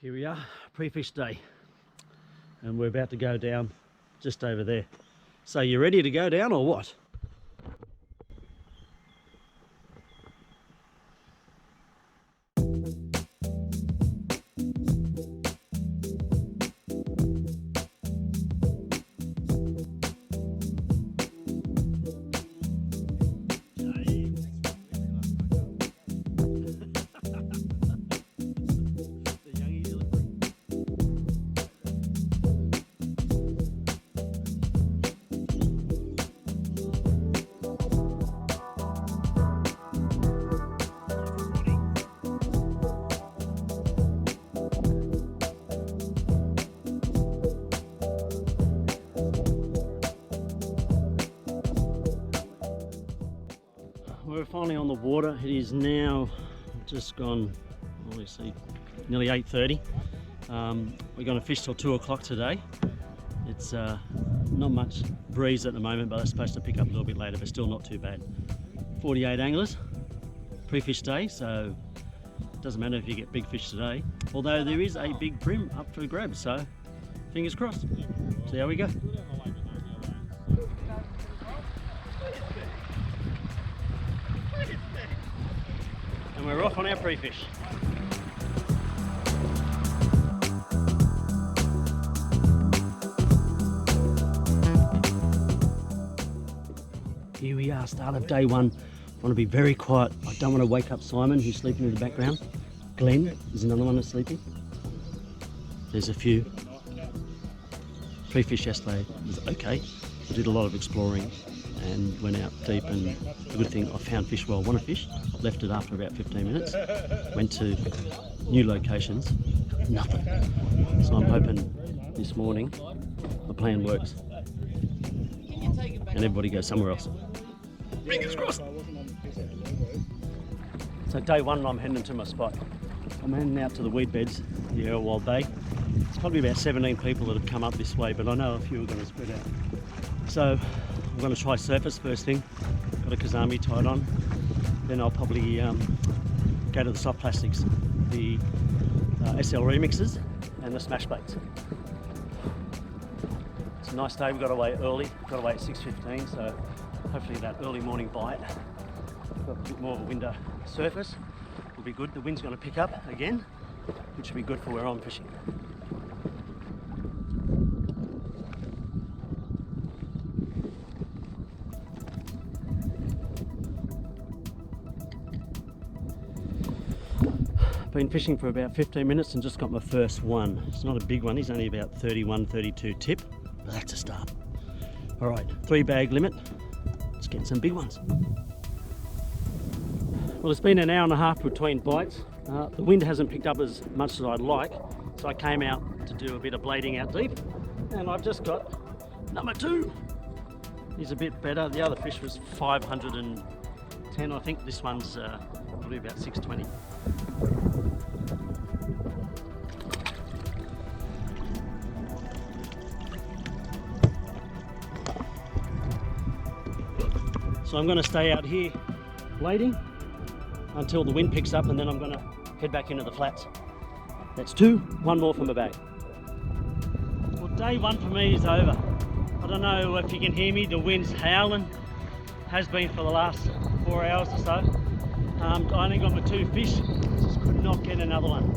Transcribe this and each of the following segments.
Here we are, pre-fish day, and we're about to go down just over there. So you ready to go down or what? We're finally on the water. It is now just gone, obviously, nearly 8:30. We're going to fish till 2 o'clock today. It's not much breeze at the moment, but it's supposed to pick up a little bit later, but still not too bad. 48 anglers, pre-fish day, so it doesn't matter if you get big fish today. Although there is a big brim up for grabs, so fingers crossed. See how we go. And we're off on our pre-fish. Here we are, start of day one. I want to be very quiet. I don't want to wake up Simon, who's sleeping in the background. Glenn is another one that's sleeping. There's a few. Pre-fish yesterday was okay. We did a lot of exploring and went out deep, and the good thing, I found fish where I want to fish. Left it after about 15 minutes, went to new locations, nothing. So I'm hoping this morning the plan works and everybody goes somewhere else. Fingers crossed. So day one, I'm heading to my spot. I'm heading out to the weed beds, the Errolwald Bay. It's probably about 17 people that have come up this way, but I know a few are going to spread out. So I'm going to try surface first thing. Got a Kazami tied on. Then I'll probably go to the soft plastics, the SL remixes and the smash baits. It's a nice day. We've got away early. Got away at 6:15, so hopefully that early morning bite. Got a bit more of a window surface will be good. The wind's going to pick up again, which should be good for where I'm fishing. Been fishing for about 15 minutes and just got my first one. It's not a big one, he's only about 31, 32 tip, but that's a start. All right, 3 bag limit. Let's get some big ones. Well, it's been an hour and a half between bites. The wind hasn't picked up as much as I'd like, so I came out to do a bit of blading out deep, and I've just got number 2. He's a bit better. The other fish was 510, I think. This one's probably about 620. So I'm going to stay out here blading until the wind picks up, and then I'm going to head back into the flats. That's 2, 1 more from the bag. Well, day one for me is over. I don't know if you can hear me, the wind's howling. Has been for the last 4 hours or so. I only got my 2 fish, just could not get another one.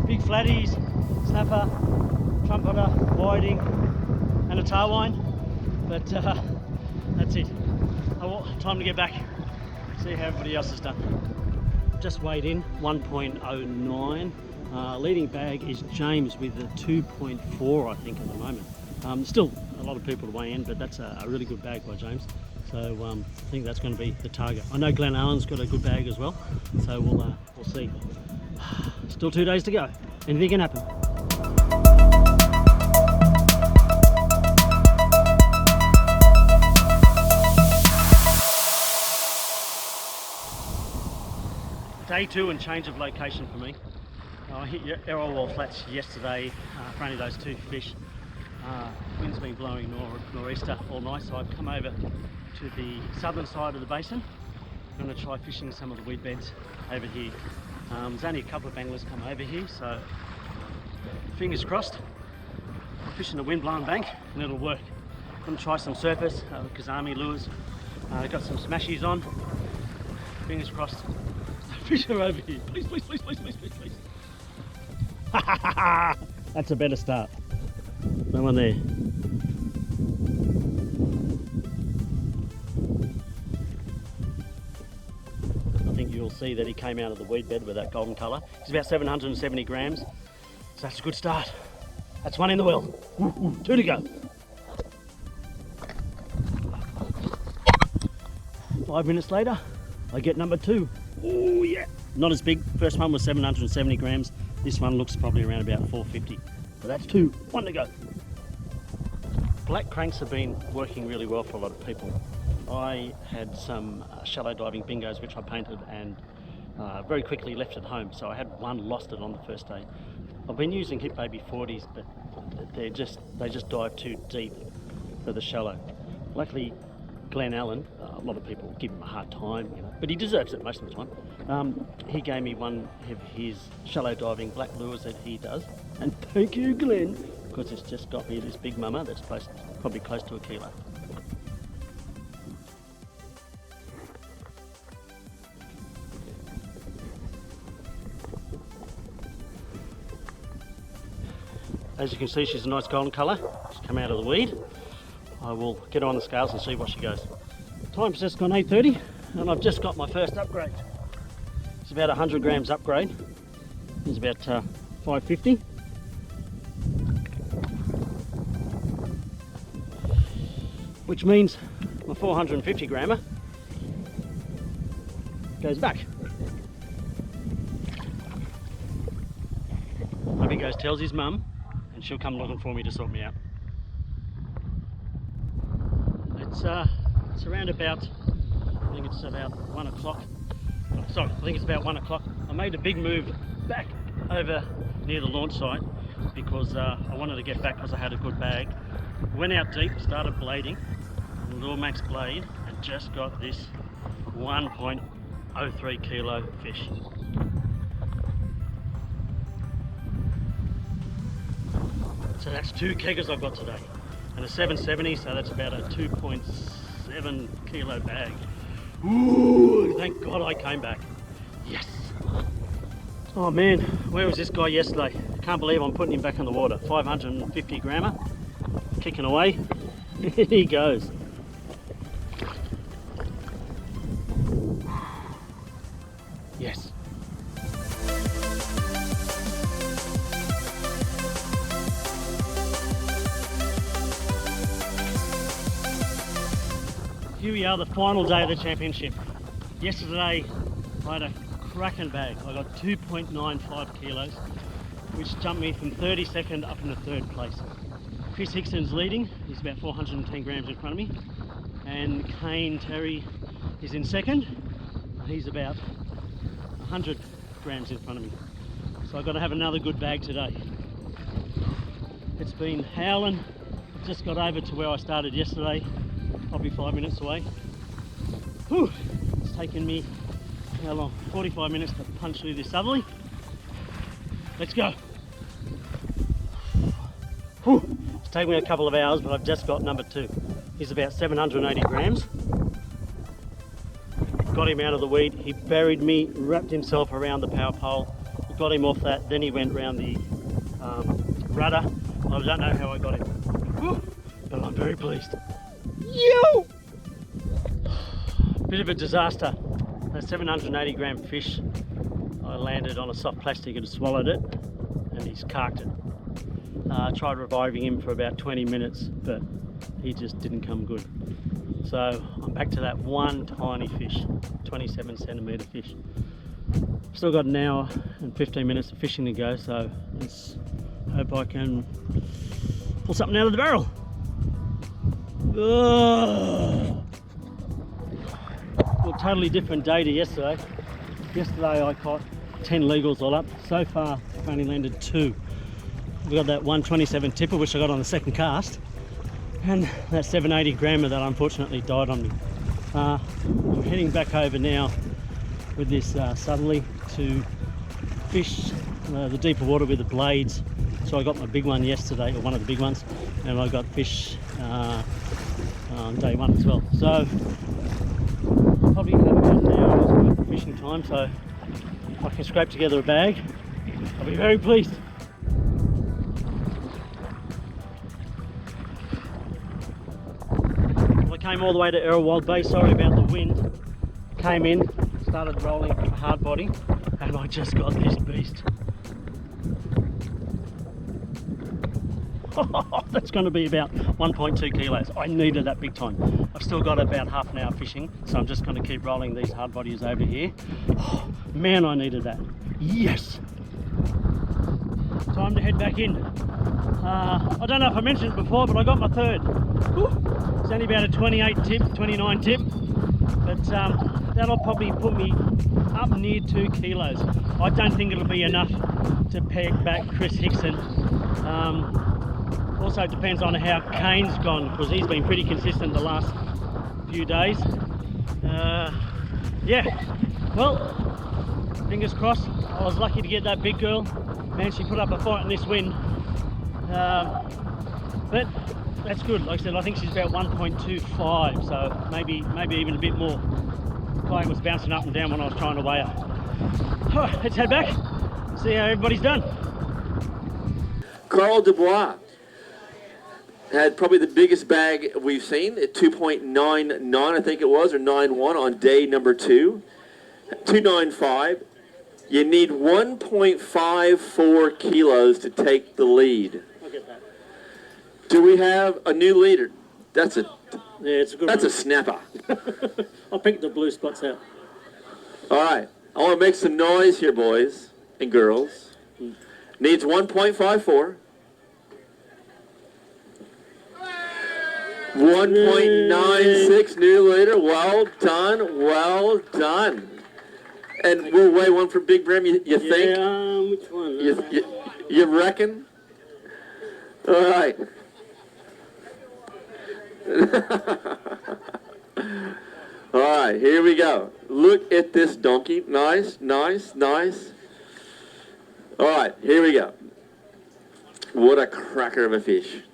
Big flatties, snapper, trumpeter, whiting, and a tarwine. But that's it. Time to get back, see how everybody else has done. Just weighed in, 1.09. Leading bag is James with a 2.4, I think, at the moment. Still a lot of people to weigh in, but that's a really good bag by James. So I think that's going to be the target. I know Glen Allen's got a good bag as well, so we'll see. Still 2 days to go. Anything can happen. Day 2 and change of location for me. I hit Errolwald Flats yesterday for only those 2 fish. Wind's been blowing nor'easter all night, so I've come over to the southern side of the basin. I'm going to try fishing some of the weed beds over here There's only a couple of anglers come over here, so fingers crossed. I'm fishing the wind-blown bank and it'll work. I'm going to try some surface, Kazami lures. Got some smashies on. Fingers crossed. Fish are over here. Please, please, please, please, please, please, please. That's a better start. No one there. I think you'll see that he came out of the weed bed with that golden colour. He's about 770 grams. So that's a good start. That's one in the well. Two to go. 5 minutes later, I get number two. Oh yeah. Not as big. First one was 770 grams. This one looks probably around about 450. So that's two. One to go. Black cranks have been working really well for a lot of people. I had some shallow diving bingos which I painted and very quickly left at home. So I had one, lost it on the first day. I've been using Hip Baby 40s, but they just dive too deep for the shallow. Luckily, Glenn Allen, a lot of people give him a hard time, you know, but he deserves it most of the time. He gave me one of his shallow diving black lures that he does, and thank you, Glenn, because it's just got me this big mama that's probably close to a kilo. As you can see, she's a nice golden colour. She's come out of the weed. I will get her on the scales and see what she goes. Time's just gone 8:30 and I've just got my first upgrade. It's about 100 grams upgrade. It's about 550. Which means my 450 grammer goes back. Hubby goes, tells his mum, and she'll come looking for me to sort me out. It's around about, I think it's about 1 o'clock. Oh, sorry, I think it's about 1 o'clock. I made a big move back over near the launch site because I wanted to get back because I had a good bag. Went out deep, started blading, little max blade, and just got this 1.03 kilo fish. So that's 2 keggers I've got today. And a 770, so that's about a 2.7 kilo bag. Ooh, thank God I came back. Yes. Oh man, where was this guy yesterday? I can't believe I'm putting him back in the water. 550 grammer, kicking away. Here he goes. Yes. Here we are, the final day of the championship. Yesterday I had a cracking bag. I got 2.95 kilos, which jumped me from 32nd up into 3rd place. Chris Hickson's leading, he's about 410 grams in front of me, and Kane Terry is in 2nd. He's about 100 grams in front of me. So I've got to have another good bag today. It's been howling. I've just got over to where I started yesterday, probably 5 minutes away. Whew. It's taken me, how long? 45 minutes to punch through this southerly. Let's go. Whew. It's taken me a couple of hours, but I've just got number 2. He's about 780 grams. Got him out of the weed. He buried me, wrapped himself around the power pole. Got him off that, then he went round the rudder. I don't know how I got him. Whew. But I'm very pleased. Yo! Bit of a disaster. That 780 gram fish, I landed on a soft plastic and swallowed it, and he's carked it. I tried reviving him for about 20 minutes, but he just didn't come good. So I'm back to that one tiny fish, 27 centimetre fish. Still got an hour and 15 minutes of fishing to go, so let's hope I can pull something out of the barrel. Well, totally different day to yesterday. Yesterday I caught 10 legals all up. So far I've only landed 2. We've got that 127 tipper which I got on the second cast, and that 780 grammer that unfortunately died on me. I'm heading back over now with this southerly to fish the deeper water with the blades. So I got my big one yesterday, or one of the big ones, and I got fish on day one as well. So probably have about an hour's worth of fishing time, so if I can scrape together a bag, I'll be very pleased. Well, I came all the way to Errolwald Bay, sorry about the wind. Came in, started rolling hard body, and I just got this beast. That's going to be about 1.2 kilos. I needed that big time. I've still got about half an hour fishing, so I'm just going to keep rolling these hard bodies over here. Oh, man, I needed that. Yes! Time to head back in. I don't know if I mentioned it before, but I got my third. Whew. It's only about a 28 tip, 29 tip, but that'll probably put me up near 2 kilos. I don't think it'll be enough to peg back Chris Hickson. Also depends on how Kane's gone, because he's been pretty consistent the last few days. Yeah, well, fingers crossed. I was lucky to get that big girl. Man, she put up a fight in this wind. But that's good. Like I said, I think she's about 1.25, so maybe even a bit more. Kayan was bouncing up and down when I was trying to weigh her. All right, let's head back, see how everybody's done. Carl Dubois had probably the biggest bag we've seen at 2.99, I think it was, or 91 on day number 2. 295. You need 1.54 kilos to take the lead. I'll get that. Do we have a new leader? That's a it's a good that's one. a snapper. I'll pick the blue spots out. All right, I want to make some noise here, boys and girls. Needs 1.54. 1.96 new leader. Well done, well done. And we'll weigh one for Big Brim, you think? Yeah, which one? You reckon? All right. All right, here we go. Look at this donkey. Nice, nice, nice. All right, here we go. What a cracker of a fish.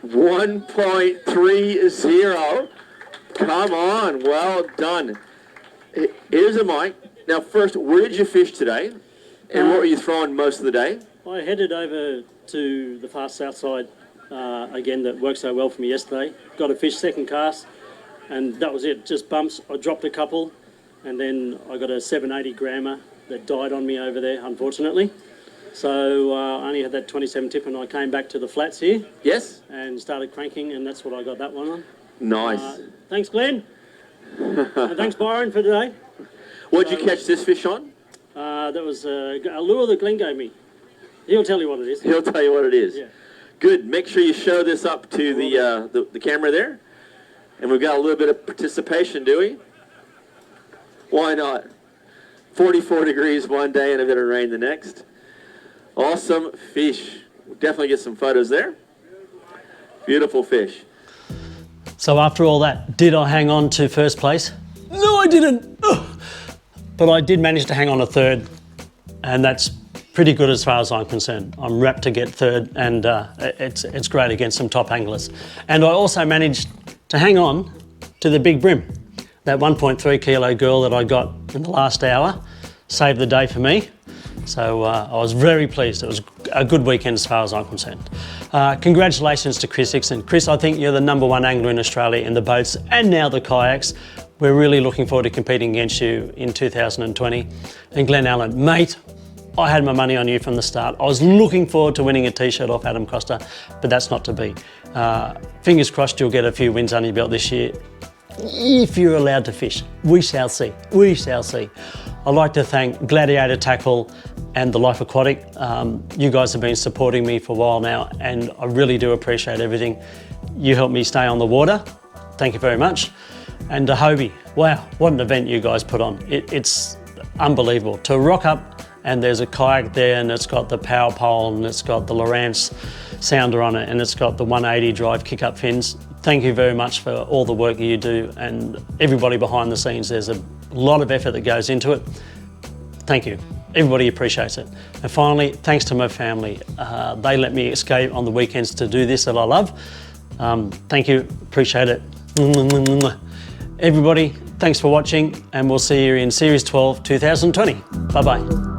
1.30. Come on, well done. Here's a mic. Now first, where did you fish today? And what were you throwing most of the day? I headed over to the far south side again, that worked so well for me yesterday. Got a fish, second cast, and that was it, just bumps. I dropped a couple, and then I got a 780 grammer that died on me over there, unfortunately. So I only had that 27 tip, and I came back to the flats here. Yes? And started cranking, and that's what I got that one on. Nice. Thanks, Glenn. And thanks, Byron, for today. What did you catch this fish on? That was a lure that Glenn gave me. He'll tell you what it is. He'll tell you what it is. Yeah. Good. Make sure you show this up to the camera there. And we've got a little bit of participation, do we? Why not? 44 degrees one day and a bit of rain the next. Awesome fish. We'll definitely get some photos there. Beautiful fish. So after all that, did I hang on to first place? No, I didn't. Ugh. But I did manage to hang on a third, and that's pretty good as far as I'm concerned. I'm rapt to get third, and it's great against some top anglers. And I also managed to hang on to the Big Brim. That 1.3 kilo girl that I got in the last hour saved the day for me. So I was very pleased. It was a good weekend as far as I'm concerned. Congratulations to Chris Hickson. Chris, I think you're the #1 angler in Australia in the boats and now the kayaks. We're really looking forward to competing against you in 2020. And Glenn Allen, mate, I had my money on you from the start. I was looking forward to winning a t-shirt off Adam Costa, but that's not to be. Fingers crossed you'll get a few wins under your belt this year. If you're allowed to fish, we shall see. We shall see. I'd like to thank Gladiator Tackle and the Life Aquatic. You guys have been supporting me for a while now, and I really do appreciate everything. You helped me stay on the water. Thank you very much. And Hobie, wow, what an event you guys put on. It's unbelievable. To rock up and there's a kayak there and it's got the power pole and it's got the Lowrance sounder on it and it's got the 180 drive kick-up fins. Thank you very much for all the work you do and everybody behind the scenes. There's a lot of effort that goes into it. Thank you. everybody appreciates it. And finally, thanks to my family. They let me escape on the weekends to do this that I love. Thank you, appreciate it. Everybody, thanks for watching, and we'll see you in Series 12, 2020. Bye-bye.